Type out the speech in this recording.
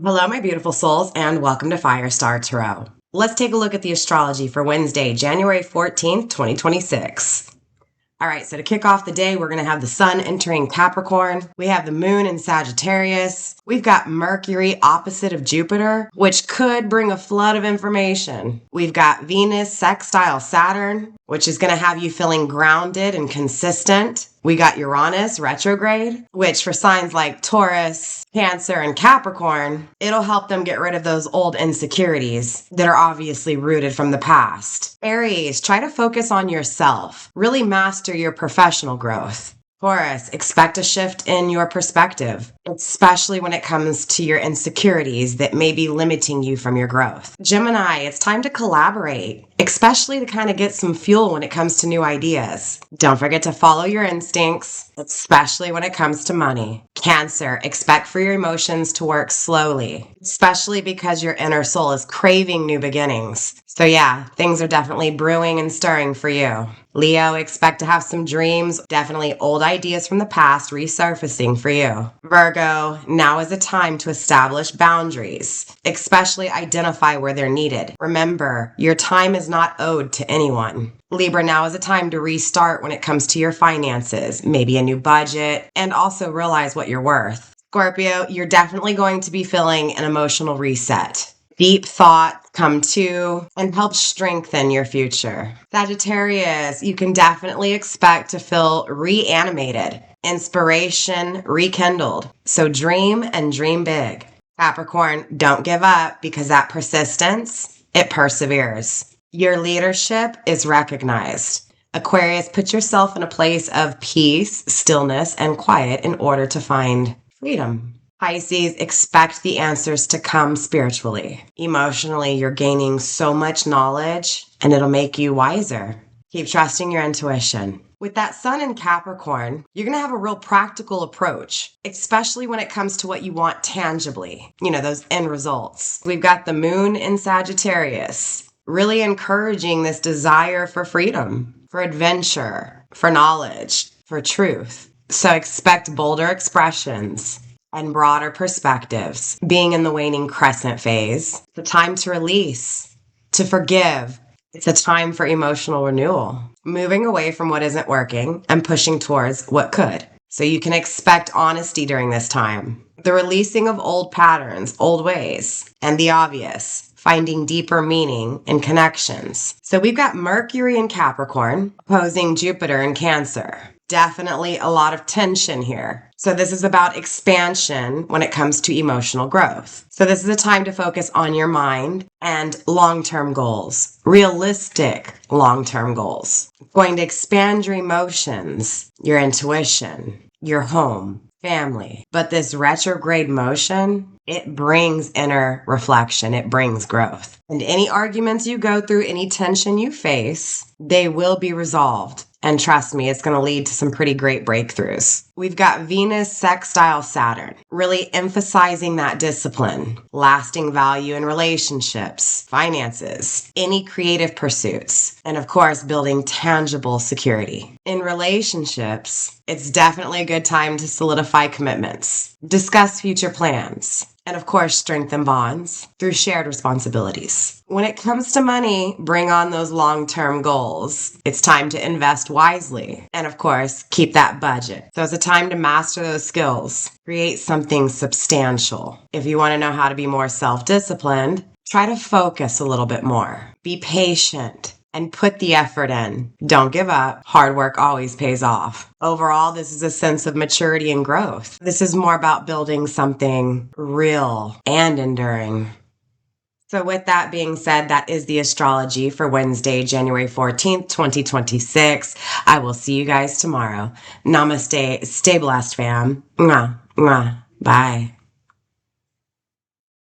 Hello, my beautiful souls, and welcome to Firestar Tarot. Let's take a look at the astrology for Wednesday, January 14th, 2026. All right, so to kick off the day, we're going to have the sun entering Capricorn. We have the moon in Sagittarius. We've got Mercury opposite of Jupiter, which could bring a flood of information. We've got Venus sextile Saturn, which is going to have you feeling grounded and consistent. We got Uranus retrograde, which for signs like Taurus, Cancer, and Capricorn, it'll help them get rid of those old insecurities that are obviously rooted from the past. Aries, try to focus on yourself. Really master your professional growth. Taurus, expect a shift in your perspective, especially when it comes to your insecurities that may be limiting you from your growth. Gemini, it's time to collaborate, especially to kind of get some fuel when it comes to new ideas. Don't forget to follow your instincts, especially when it comes to money. Cancer, expect for your emotions to work slowly, especially because your inner soul is craving new beginnings. So yeah, things are definitely brewing and stirring for you. Leo, expect to have some dreams, definitely old ideas from the past resurfacing for you. Virgo, now is a time to establish boundaries, especially identify where they're needed. Remember, your time is not owed to anyone. Libra, now is a time to restart when it comes to your finances, maybe a new budget, and also realize what you're worth. Scorpio, you're definitely going to be feeling an emotional reset. Deep thought come to and help strengthen your future. Sagittarius, you can definitely expect to feel reanimated, inspiration rekindled. So dream and dream big. Capricorn, don't give up because that persistence, it perseveres. Your leadership is recognized. Aquarius, put yourself in a place of peace, stillness, and quiet in order to find freedom. Pisces, expect the answers to come spiritually. Emotionally, you're gaining so much knowledge and it'll make you wiser. Keep trusting your intuition. With that sun in Capricorn, you're going to have a real practical approach, especially when it comes to what you want tangibly, those end results. We've got the moon in Sagittarius, really encouraging this desire for freedom, for adventure, for knowledge, for truth. So expect bolder expressions and broader perspectives. Being in the waning crescent phase, the time to release, to forgive. It's a time for emotional renewal, moving away from what isn't working and pushing towards what could. So you can expect honesty during this time, the releasing of old patterns, old ways, and the obvious, finding deeper meaning and connections. So we've got Mercury in Capricorn opposing Jupiter in Cancer. Definitely a lot of tension here. So this is about expansion when it comes to emotional growth. So this is a time to focus on your mind and long-term goals, realistic long-term goals. Going to expand your emotions, your intuition, your home, family. But this retrograde motion, it brings inner reflection. It brings growth. And any arguments you go through, any tension you face, they will be resolved. And trust me, it's going to lead to some pretty great breakthroughs. We've got Venus sextile Saturn, really emphasizing that discipline, lasting value in relationships, finances, any creative pursuits, and of course, building tangible security. In relationships, it's definitely a good time to solidify commitments, discuss future plans, and of course, strengthen bonds through shared responsibilities. When it comes to money, bring on those long-term goals. It's time to invest wisely. And of course, keep that budget. So it's a time to master those skills. Create something substantial. If you want to know how to be more self-disciplined, try to focus a little bit more. Be patient. And put the effort in. Don't give up. Hard work always pays off. Overall, this is a sense of maturity and growth. This is more about building something real and enduring. So with that being said, that is the astrology for Wednesday, January 14th, 2026. I will see you guys tomorrow. Namaste. Stay blessed, fam. Mwah, mwah. Bye.